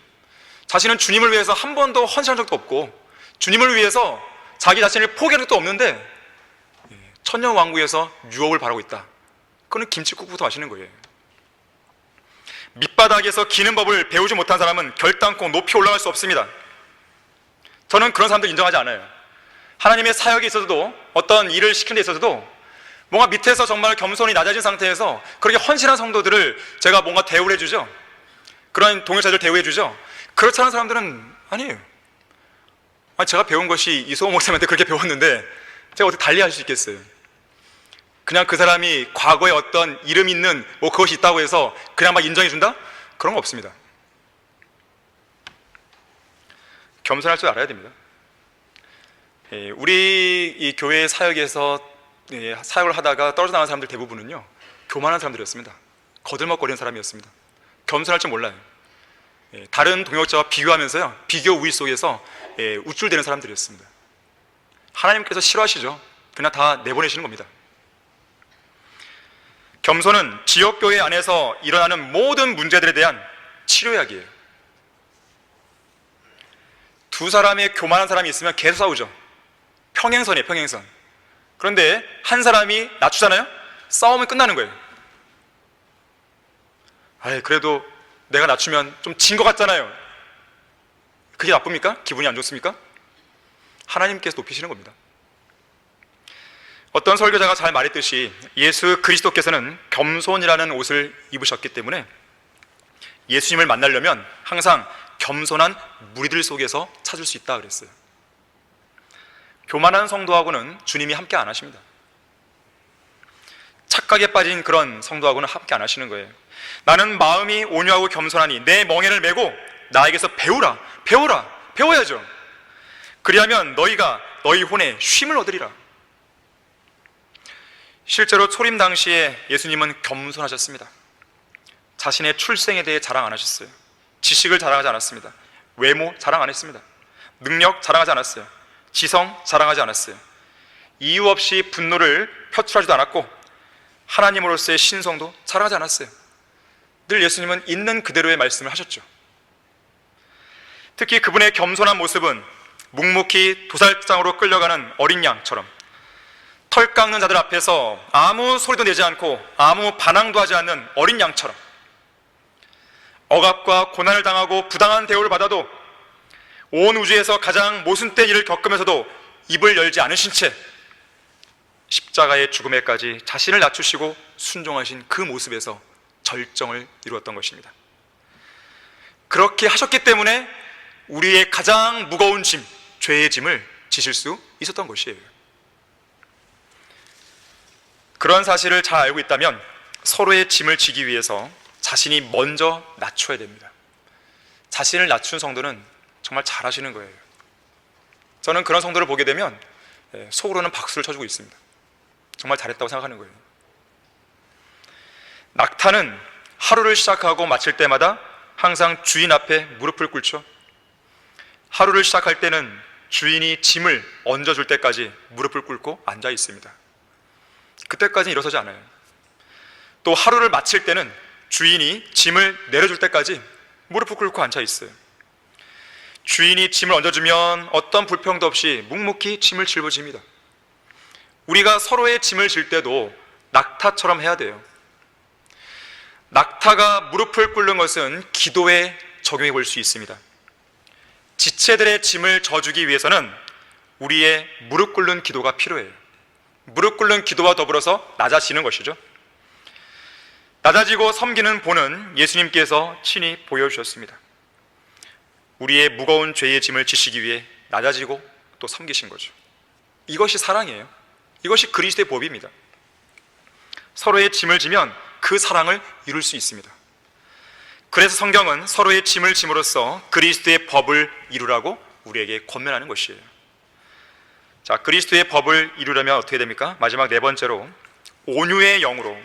자신은 주님을 위해서 한 번도 헌신한 적도 없고 주님을 위해서 자기 자신을 포기한 적도 없는데 천녀왕국에서 유업을 바라고 있다. 그거는 김칫국부터 마시는 거예요. 밑바닥에서 기는 법을 배우지 못한 사람은 결단코 높이 올라갈 수 없습니다. 저는 그런 사람들 인정하지 않아요. 하나님의 사역에 있어서도 어떤 일을 시키는 데 있어서도 뭔가 밑에서 정말 겸손히 낮아진 상태에서 그렇게 헌신한 성도들을 제가 뭔가 대우를 해주죠. 그런 동역자들 대우해 주죠. 그렇지 않은 사람들은 아니에요. 제가 배운 것이 이소호 목사님한테 그렇게 배웠는데 제가 어떻게 달리 할 수 있겠어요? 그냥 그 사람이 과거에 어떤 이름 있는 그것이 있다고 해서 그냥 막 인정해 준다? 그런 거 없습니다. 겸손할 줄 알아야 됩니다. 우리 이 교회 사역에서 사역을 하다가 떨어져 나간 사람들 대부분은요, 교만한 사람들이었습니다. 거들먹거리는 사람이었습니다. 겸손할 줄 몰라요. 다른 동역자와 비교하면서요, 비교 우위 속에서 우쭐대는 사람들이었습니다. 하나님께서 싫어하시죠. 그냥 다 내보내시는 겁니다. 겸손은 지역교회 안에서 일어나는 모든 문제들에 대한 치료약이에요. 두 사람의 교만한 사람이 있으면 계속 싸우죠. 평행선이에요, 평행선. 그런데 한 사람이 낮추잖아요? 싸움이 끝나는 거예요. 그래도 내가 낮추면 좀 진 것 같잖아요. 그게 나쁩니까? 기분이 안 좋습니까? 하나님께서 높이시는 겁니다. 어떤 설교자가 잘 말했듯이 예수 그리스도께서는 겸손이라는 옷을 입으셨기 때문에 예수님을 만나려면 항상 겸손한 무리들 속에서 찾을 수 있다 그랬어요. 교만한 성도하고는 주님이 함께 안 하십니다. 착각에 빠진 그런 성도하고는 함께 안 하시는 거예요. 나는 마음이 온유하고 겸손하니 내 멍에를 메고 나에게서 배워야죠. 그리하면 너희가 너희 혼에 쉼을 얻으리라. 실제로 초림 당시에 예수님은 겸손하셨습니다. 자신의 출생에 대해 자랑 안 하셨어요. 지식을 자랑하지 않았습니다. 외모 자랑 안 했습니다. 능력 자랑하지 않았어요. 지성 자랑하지 않았어요. 이유 없이 분노를 표출하지도 않았고 하나님으로서의 신성도 자랑하지 않았어요. 늘 예수님은 있는 그대로의 말씀을 하셨죠. 특히 그분의 겸손한 모습은 묵묵히 도살장으로 끌려가는 어린 양처럼 털 깎는 자들 앞에서 아무 소리도 내지 않고 아무 반항도 하지 않는 어린 양처럼 억압과 고난을 당하고 부당한 대우를 받아도 온 우주에서 가장 모순된 일을 겪으면서도 입을 열지 않으신 채 십자가의 죽음에까지 자신을 낮추시고 순종하신 그 모습에서 절정을 이루었던 것입니다. 그렇게 하셨기 때문에 우리의 가장 무거운 짐, 죄의 짐을 지실 수 있었던 것이에요. 그런 사실을 잘 알고 있다면 서로의 짐을 지기 위해서 자신이 먼저 낮춰야 됩니다. 자신을 낮춘 성도는 정말 잘하시는 거예요. 저는 그런 성도를 보게 되면 속으로는 박수를 쳐주고 있습니다. 정말 잘했다고 생각하는 거예요. 낙타는 하루를 시작하고 마칠 때마다 항상 주인 앞에 무릎을 꿇죠. 하루를 시작할 때는 주인이 짐을 얹어줄 때까지 무릎을 꿇고 앉아 있습니다. 그때까지는 일어서지 않아요. 또 하루를 마칠 때는 주인이 짐을 내려줄 때까지 무릎을 꿇고 앉아 있어요. 주인이 짐을 얹어주면 어떤 불평도 없이 묵묵히 짐을 짊어집니다. 우리가 서로의 짐을 질 때도 낙타처럼 해야 돼요. 낙타가 무릎을 꿇는 것은 기도에 적용해 볼 수 있습니다. 지체들의 짐을 져주기 위해서는 우리의 무릎 꿇는 기도가 필요해요. 무릎 꿇는 기도와 더불어서 낮아지는 것이죠. 낮아지고 섬기는 본은 예수님께서 친히 보여주셨습니다. 우리의 무거운 죄의 짐을 지시기 위해 낮아지고 또 섬기신 거죠. 이것이 사랑이에요. 이것이 그리스도의 법입니다. 서로의 짐을 지면 그 사랑을 이룰 수 있습니다. 그래서 성경은 서로의 짐을 짐으로써 그리스도의 법을 이루라고 우리에게 권면하는 것이에요. 자, 그리스도의 법을 이루려면 어떻게 됩니까? 마지막 네 번째로 온유의 영으로,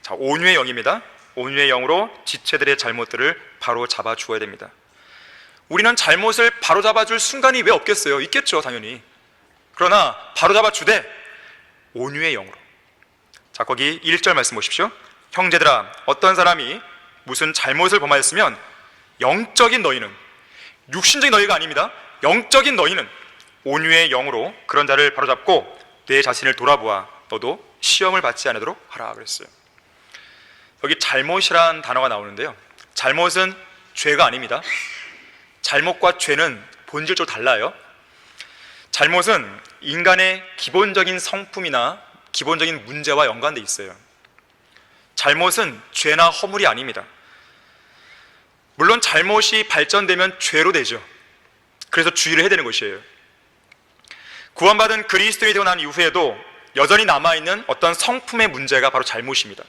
자, 온유의 영입니다. 온유의 영으로 지체들의 잘못들을 바로 잡아 주어야 됩니다. 우리는 잘못을 바로잡아줄 순간이 왜 없겠어요? 있겠죠, 당연히. 그러나 바로잡아 주되 온유의 영으로. 자, 거기 1절 말씀 보십시오. 형제들아, 어떤 사람이 무슨 잘못을 범하였으면 영적인 너희는, 육신적인 너희가 아닙니다, 영적인 너희는 온유의 영으로 그런 자를 바로잡고 내 자신을 돌아보아 너도 시험을 받지 않도록 하라 그랬어요. 여기 잘못이란 단어가 나오는데요, 잘못은 죄가 아닙니다. 잘못과 죄는 본질적으로 달라요. 잘못은 인간의 기본적인 성품이나 기본적인 문제와 연관되어 있어요. 잘못은 죄나 허물이 아닙니다. 물론 잘못이 발전되면 죄로 되죠. 그래서 주의를 해야 되는 것이에요. 구원받은 그리스도인이 되고 난 이후에도 여전히 남아있는 어떤 성품의 문제가 바로 잘못입니다.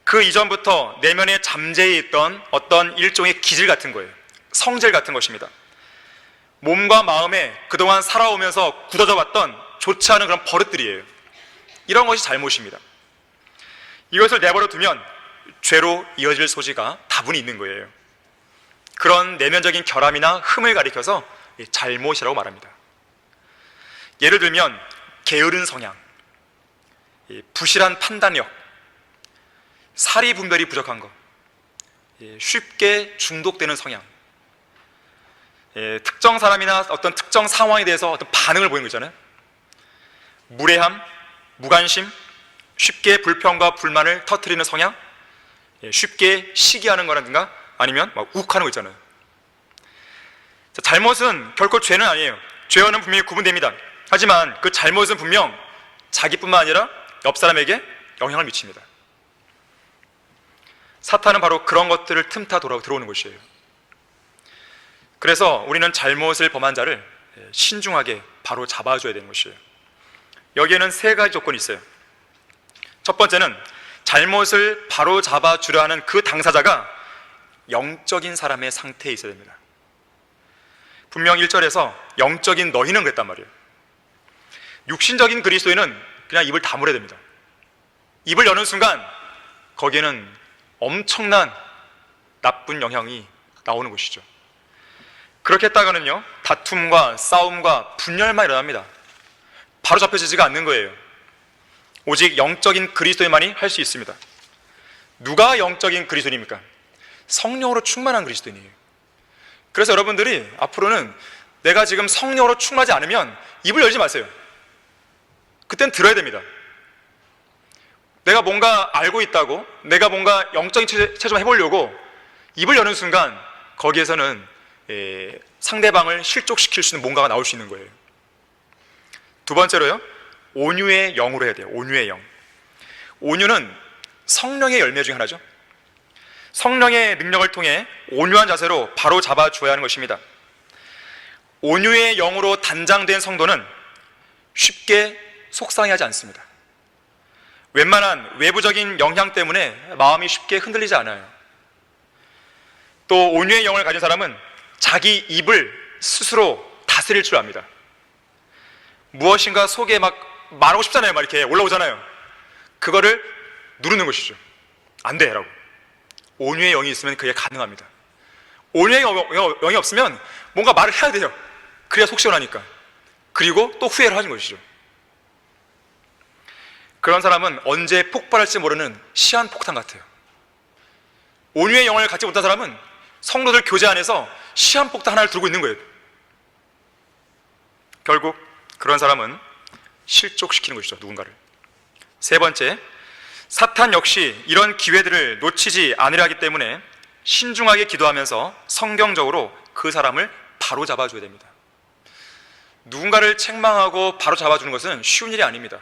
그 이전부터 내면에 잠재해 있던 어떤 일종의 기질 같은 거예요. 성질 같은 것입니다. 몸과 마음에 그동안 살아오면서 굳어져 왔던 좋지 않은 그런 버릇들이에요. 이런 것이 잘못입니다. 이것을 내버려 두면 죄로 이어질 소지가 다분히 있는 거예요. 그런 내면적인 결함이나 흠을 가리켜서 잘못이라고 말합니다. 예를 들면 게으른 성향, 부실한 판단력, 사리 분별이 부족한 것, 쉽게 중독되는 성향, 특정 사람이나 어떤 특정 상황에 대해서 어떤 반응을 보이는 거잖아요. 무례함, 무관심, 쉽게 불평과 불만을 터뜨리는 성향, 쉽게 시기하는 거라든가 아니면 막 욱하는 거 있잖아요. 자, 잘못은 결코 죄는 아니에요. 죄와는 분명히 구분됩니다. 하지만 그 잘못은 분명 자기뿐만 아니라 옆 사람에게 영향을 미칩니다. 사탄은 바로 그런 것들을 틈타 들어오는 것이에요. 그래서 우리는 잘못을 범한 자를 신중하게 바로 잡아줘야 되는 것이에요. 여기에는 세 가지 조건이 있어요. 첫 번째는 잘못을 바로 잡아주려 하는 그 당사자가 영적인 사람의 상태에 있어야 됩니다. 분명 1절에서 영적인 너희는 그랬단 말이에요. 육신적인 그리스도인은 그냥 입을 다물어야 됩니다. 입을 여는 순간 거기에는 엄청난 나쁜 영향이 나오는 것이죠. 그렇게 했다가는요, 다툼과 싸움과 분열만 일어납니다. 바로 잡혀지지가 않는 거예요. 오직 영적인 그리스도인만이 할 수 있습니다. 누가 영적인 그리스도인입니까? 성령으로 충만한 그리스도인이에요. 그래서 여러분들이 앞으로는 내가 지금 성령으로 충만하지 않으면 입을 열지 마세요. 그땐 들어야 됩니다. 내가 뭔가 알고 있다고, 내가 뭔가 영적인 체험을 해보려고 입을 여는 순간 거기에서는 상대방을 실족시킬 수 있는 뭔가가 나올 수 있는 거예요. 두 번째로요, 온유의 영으로 해야 돼요. 온유의 영. 온유는 성령의 열매 중 하나죠. 성령의 능력을 통해 온유한 자세로 바로 잡아줘야 하는 것입니다. 온유의 영으로 단장된 성도는 쉽게 속상해하지 않습니다. 웬만한 외부적인 영향 때문에 마음이 쉽게 흔들리지 않아요. 또 온유의 영을 가진 사람은 자기 입을 스스로 다스릴 줄 압니다. 무엇인가 속에 막 말하고 싶잖아요. 막 이렇게 올라오잖아요. 그거를 누르는 것이죠. 안 돼! 라고. 온유의 영이 있으면 그게 가능합니다. 온유의 영이 없으면 뭔가 말을 해야 돼요. 그래야 속 시원하니까. 그리고 또 후회를 하는 것이죠. 그런 사람은 언제 폭발할지 모르는 시한폭탄 같아요. 온유의 영을 갖지 못한 사람은 성도들 교제 안에서 시한폭탄 하나를 들고 있는 거예요. 결국 그런 사람은 실족시키는 것이죠, 누군가를. 세 번째, 사탄 역시 이런 기회들을 놓치지 않으려 하기 때문에 신중하게 기도하면서 성경적으로 그 사람을 바로 잡아줘야 됩니다. 누군가를 책망하고 바로 잡아주는 것은 쉬운 일이 아닙니다.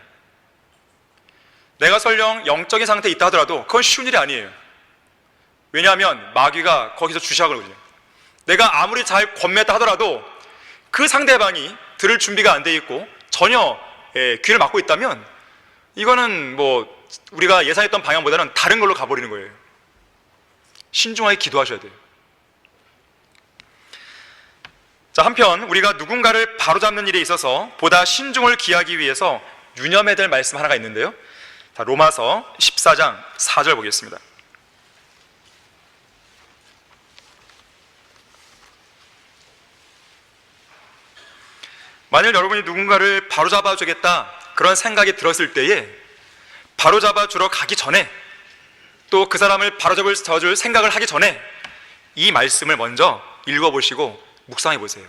내가 설령 영적인 상태에 있다 하더라도 그건 쉬운 일이 아니에요. 왜냐하면 마귀가 거기서 주시하고 그러거든요. 내가 아무리 잘 권면했다 하더라도 그 상대방이 들을 준비가 안 돼 있고 전혀 귀를 막고 있다면 이거는 뭐 우리가 예상했던 방향보다는 다른 걸로 가버리는 거예요. 신중하게 기도하셔야 돼요. 자, 한편 우리가 누군가를 바로잡는 일에 있어서 보다 신중을 기하기 위해서 유념해야 될 말씀 하나가 있는데요. 자, 로마서 14장 4절 보겠습니다. 만일 여러분이 누군가를 바로잡아 주겠다 그런 생각이 들었을 때에 바로잡아 주러 가기 전에, 또 그 사람을 바로잡을 생각을 하기 전에 이 말씀을 먼저 읽어보시고 묵상해 보세요.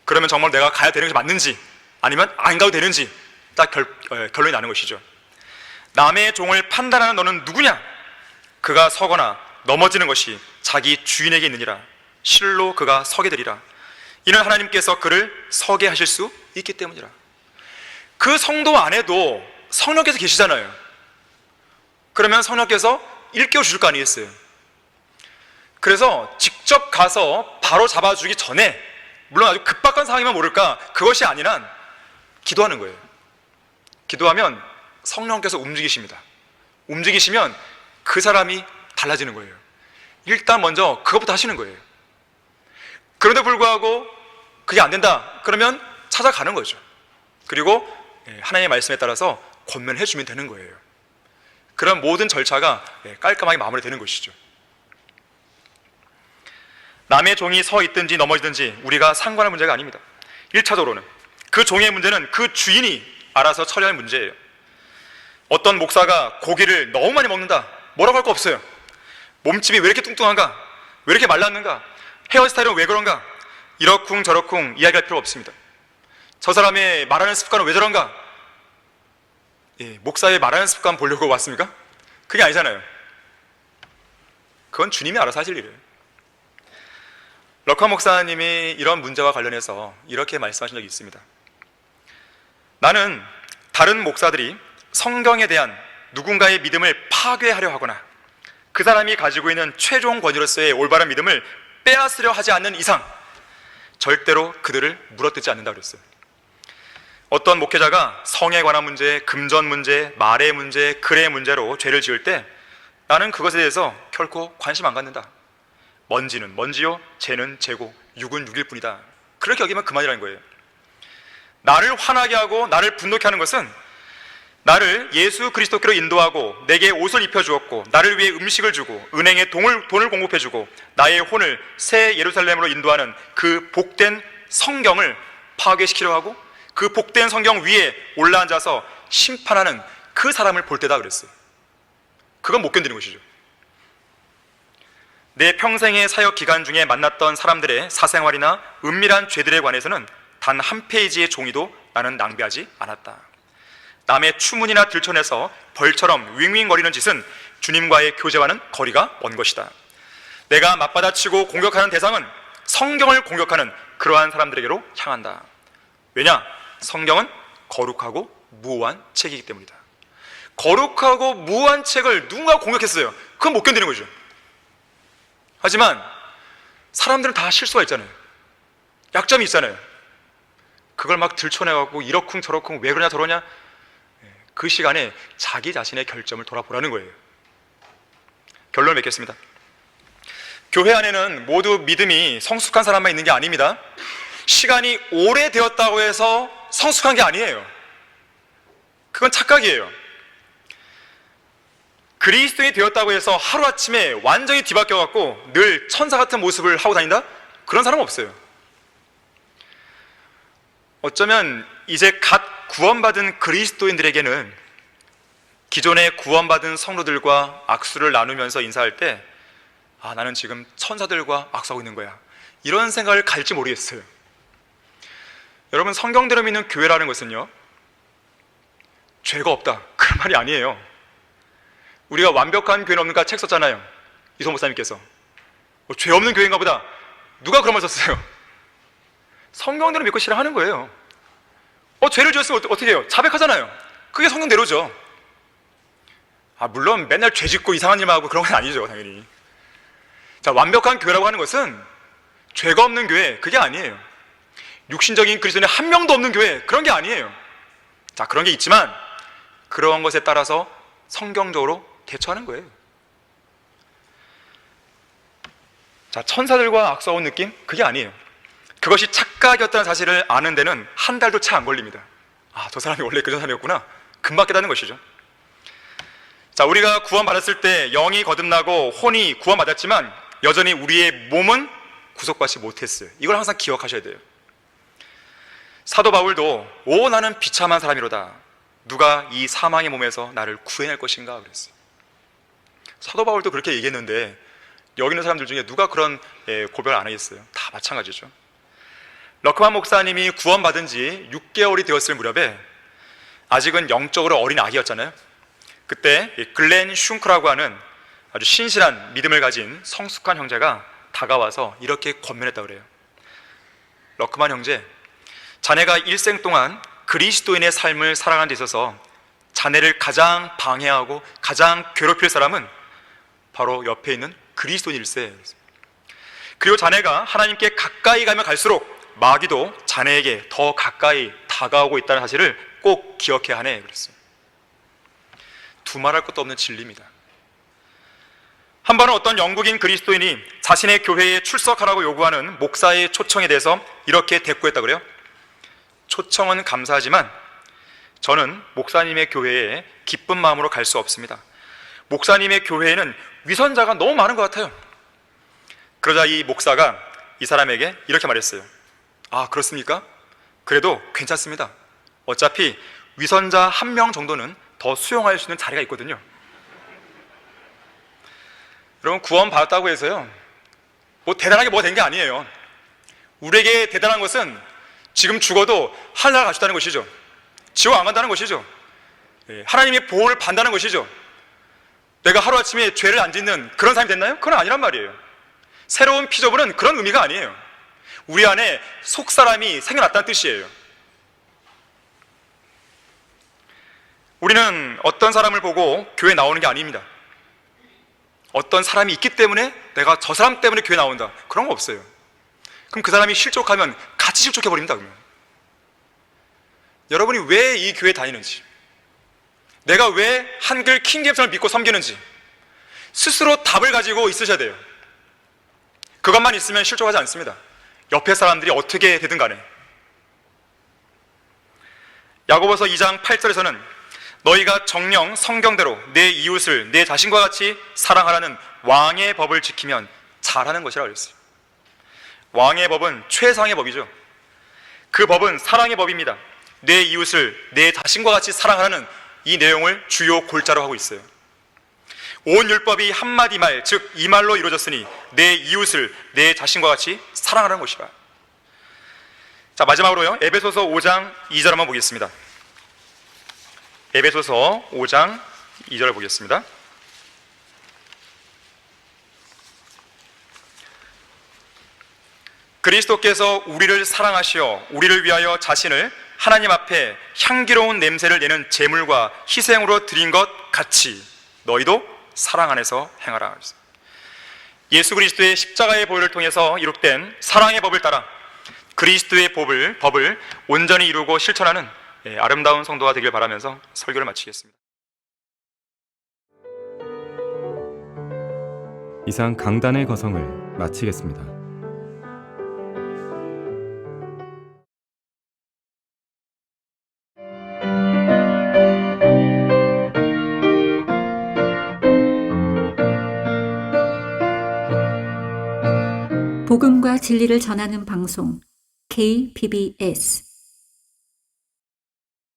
그러면 정말 내가 가야 되는 것이 맞는지 아니면 안 가도 되는지 딱 결론이 나는 것이죠. 남의 종을 판단하는 너는 누구냐? 그가 서거나 넘어지는 것이 자기 주인에게 있느니라. 실로 그가 서게 되리라. 이는 하나님께서 그를 서게 하실 수 있기 때문이라. 그 성도 안에도 성령께서 계시잖아요. 그러면 성령께서 일깨워 주실 거 아니겠어요? 그래서 직접 가서 바로 잡아주기 전에, 물론 아주 급박한 상황이면 모를까, 그것이 아닌 한 기도하는 거예요. 기도하면 성령께서 움직이십니다. 움직이시면 그 사람이 달라지는 거예요. 일단 먼저 그것부터 하시는 거예요. 그런데 불구하고 그게 안 된다 그러면 찾아가는 거죠. 그리고 하나님의 말씀에 따라서 권면해 주면 되는 거예요. 그런 모든 절차가 깔끔하게 마무리되는 것이죠. 남의 종이 서 있든지 넘어지든지 우리가 상관할 문제가 아닙니다. 1차적으로는 그 종의 문제는 그 주인이 알아서 처리할 문제예요. 어떤 목사가 고기를 너무 많이 먹는다, 뭐라고 할 거 없어요. 몸집이 왜 이렇게 뚱뚱한가, 왜 이렇게 말랐는가, 헤어스타일은 왜 그런가, 이러쿵 저러쿵 이야기할 필요 없습니다. 저 사람의 말하는 습관은 왜 저런가? 목사의 말하는 습관 보려고 왔습니까? 그게 아니잖아요. 그건 주님이 알아서 하실 일이에요. 럭커 목사님이 이런 문제와 관련해서 이렇게 말씀하신 적이 있습니다. 나는 다른 목사들이 성경에 대한 누군가의 믿음을 파괴하려 하거나 그 사람이 가지고 있는 최종 권위로서의 올바른 믿음을 빼앗으려 하지 않는 이상 절대로 그들을 물어뜯지 않는다고 그랬어요. 어떤 목회자가 성에 관한 문제, 금전 문제, 말의 문제, 글의 문제로 죄를 지을 때 나는 그것에 대해서 결코 관심 안 갖는다. 먼지는 먼지요, 죄는 죄고 육은 육일 뿐이다. 그렇게 여기면 그만이라는 거예요. 나를 화나게 하고 나를 분노케 하는 것은 나를 예수 그리스도께로 인도하고 내게 옷을 입혀주었고 나를 위해 음식을 주고 은행에 돈을 공급해주고 나의 혼을 새 예루살렘으로 인도하는 그 복된 성경을 파괴시키려 하고 그 복된 성경 위에 올라앉아서 심판하는 그 사람을 볼 때다 그랬어요. 그건 못 견디는 것이죠. 내 평생의 사역 기간 중에 만났던 사람들의 사생활이나 은밀한 죄들에 관해서는 단 한 페이지의 종이도 나는 낭비하지 않았다. 남의 추문이나 들춰내서 벌처럼 윙윙거리는 짓은 주님과의 교제와는 거리가 먼 것이다. 내가 맞받아치고 공격하는 대상은 성경을 공격하는 그러한 사람들에게로 향한다. 왜냐? 성경은 거룩하고 무오한 책이기 때문이다. 거룩하고 무오한 책을 누군가 공격했어요. 그건 못 견디는 거죠. 하지만 사람들은 다 실수가 있잖아요. 약점이 있잖아요. 그걸 막 들춰내갖고 이러쿵 저러쿵 왜 그러냐 저러냐, 그 시간에 자기 자신의 결점을 돌아보라는 거예요. 결론을 맺겠습니다. 교회 안에는 모두 믿음이 성숙한 사람만 있는 게 아닙니다. 시간이 오래되었다고 해서 성숙한 게 아니에요. 그건 착각이에요. 그리스도인이 되었다고 해서 하루아침에 완전히 뒤바뀌어갖고 늘 천사 같은 모습을 하고 다닌다? 그런 사람은 없어요. 어쩌면 이제 갓 구원받은 그리스도인들에게는 기존에 구원받은 성도들과 악수를 나누면서 인사할 때 나는 지금 천사들과 악수하고 있는 거야, 이런 생각을 갈지 모르겠어요. 여러분, 성경대로 믿는 교회라는 것은요, 죄가 없다 그런 말이 아니에요. 우리가 완벽한 교회는 없는가 책 썼잖아요. 이성 목사님께서 죄 없는 교회인가 보다. 누가 그런 말 썼어요? 성경대로 믿고 실행하는 거예요. 죄를 지었으면 어떻게 해요? 자백하잖아요. 그게 성경대로죠. 물론 맨날 죄 짓고 이상한 일만 하고 그런 건 아니죠, 당연히. 자, 완벽한 교회라고 하는 것은 죄가 없는 교회, 그게 아니에요. 육신적인 그리스도인이 한 명도 없는 교회, 그런 게 아니에요. 자, 그런 게 있지만 그런 것에 따라서 성경적으로 대처하는 거예요. 자, 천사들과 악수하고 느낌? 그게 아니에요. 그것이 착각이었다는 사실을 아는 데는 한 달도 채 안 걸립니다. 저 사람이 원래 그런 사람이었구나, 금방 깨닫는 것이죠. 자, 우리가 구원받았을 때 영이 거듭나고 혼이 구원받았지만 여전히 우리의 몸은 구속받지 못했어요. 이걸 항상 기억하셔야 돼요. 사도 바울도 나는 비참한 사람이로다. 누가 이 사망의 몸에서 나를 구해낼 것인가 그랬어요. 사도 바울도 그렇게 얘기했는데 여기 있는 사람들 중에 누가 그런 고백을 안 하겠어요? 다 마찬가지죠. 러크만 목사님이 구원받은 지 6개월이 되었을 무렵에 아직은 영적으로 어린 아기였잖아요. 그때 글렌 슌크라고 하는 아주 신실한 믿음을 가진 성숙한 형제가 다가와서 이렇게 권면했다고 그래요. 러크만 형제, 자네가 일생 동안 그리스도인의 삶을 살아가는 데 있어서 자네를 가장 방해하고 가장 괴롭힐 사람은 바로 옆에 있는 그리스도인일세. 그리고 자네가 하나님께 가까이 가면 갈수록 마귀도 자네에게 더 가까이 다가오고 있다는 사실을 꼭 기억해야 하네 그랬어요. 두말할 것도 없는 진리입니다. 한 번은 어떤 영국인 그리스도인이 자신의 교회에 출석하라고 요구하는 목사의 초청에 대해서 이렇게 대꾸했다고 그래요. 초청은 감사하지만 저는 목사님의 교회에 기쁜 마음으로 갈 수 없습니다. 목사님의 교회에는 위선자가 너무 많은 것 같아요. 그러자 이 목사가 이 사람에게 이렇게 말했어요. 아, 그렇습니까? 그래도 괜찮습니다. 어차피 위선자 1명 정도는 더 수용할 수 있는 자리가 있거든요. 여러분, 구원 받았다고 해서요 뭐 대단하게 뭐가 된 게 아니에요. 우리에게 대단한 것은 지금 죽어도 하늘나라 갈 수 있다는 것이죠. 지옥 안 간다는 것이죠. 하나님의 보호를 받는다는 것이죠. 내가 하루아침에 죄를 안 짓는 그런 사람이 됐나요? 그건 아니란 말이에요. 새로운 피조물은 그런 의미가 아니에요. 우리 안에 속사람이 생겨났다는 뜻이에요. 우리는 어떤 사람을 보고 교회 나오는 게 아닙니다. 어떤 사람이 있기 때문에 내가 저 사람 때문에 교회 나온다, 그런 거 없어요. 그럼 그 사람이 실족하면 같이 실족해버립니다. 그러면 여러분이 왜 이 교회에 다니는지, 내가 왜 한글 킹잼스를 믿고 섬기는지 스스로 답을 가지고 있으셔야 돼요. 그것만 있으면 실족하지 않습니다. 옆에 사람들이 어떻게 되든 간에. 야고보서 2장 8절에서는 너희가 정령 성경대로 내 이웃을 내 자신과 같이 사랑하라는 왕의 법을 지키면 잘하는 것이라고 그랬어요. 왕의 법은 최상의 법이죠. 그 법은 사랑의 법입니다. 내 이웃을 내 자신과 같이 사랑하라는 이 내용을 주요 골자로 하고 있어요. 온 율법이 한마디 말, 즉 이 말로 이루어졌으니 내 이웃을 내 자신과 같이 사랑하라는 것이라. 자, 마지막으로요, 에베소서 5장 2절 한번 보겠습니다. 에베소서 5장 2절을 보겠습니다. 그리스도께서 우리를 사랑하시어 우리를 위하여 자신을 하나님 앞에 향기로운 냄새를 내는 제물과 희생으로 드린 것 같이 너희도 사랑 안에서 행하라. 예수 그리스도의 십자가의 보혈을 통해서 이룩된 사랑의 법을 따라 그리스도의 법을 온전히 이루고 실천하는 아름다운 성도가 되길 바라면서 설교를 마치겠습니다. 이상 강단의 거성을 마치겠습니다. 복음과 진리를 전하는 방송 KBS